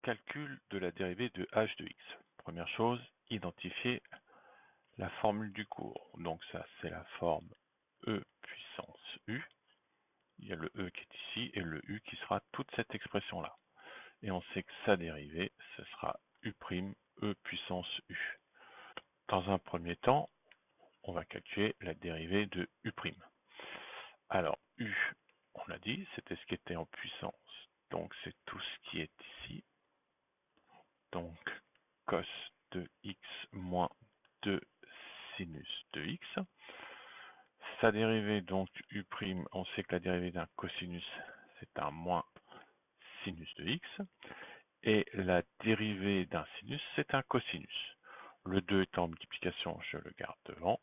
Calcul de la dérivée de h de x. Première chose, identifier la formule du cours. Donc ça, c'est la forme e puissance u. Il y a le e qui est ici et le u qui sera toute cette expression-là. Et on sait que sa dérivée, ce sera u' e puissance u. Dans un premier temps, on va calculer la dérivée de u'. Alors, u, on l'a dit, c'était ce qui était en puissance. Donc c'est tout ce qui est ici. Donc cos de x moins 2 sinus de x. Sa dérivée, donc u', on sait que la dérivée d'un cosinus, c'est un moins sinus de x. Et la dérivée d'un sinus, c'est un cosinus. Le 2 étant en multiplication, je le garde devant,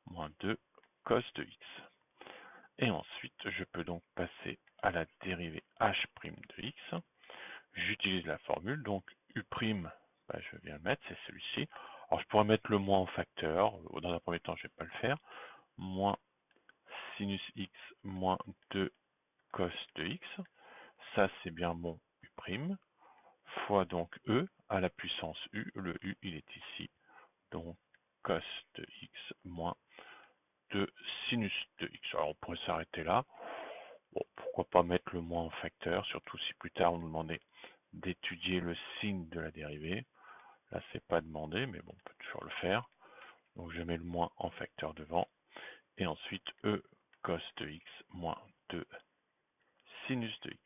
moins 2 cos de x. Et ensuite, je peux donc passer à la dérivée h' de x. J'utilise la formule, donc u', je viens le mettre, c'est celui-ci. Alors je pourrais mettre le moins en facteur, dans un premier temps je ne vais pas le faire, moins sinus x moins 2 cos de x, ça c'est bien mon u', fois donc e à la puissance u, le u il est ici, donc cos de x moins 2 sinus de x. Alors on pourrait s'arrêter là, bon, pourquoi pas mettre le moins en facteur, surtout si plus tard on nous demandait d'étudier le signe de la dérivée. Là, c'est pas demandé, mais bon, on peut toujours le faire. Donc, je mets le moins en facteur devant. Et ensuite, e cos de x moins 2 sinus de x.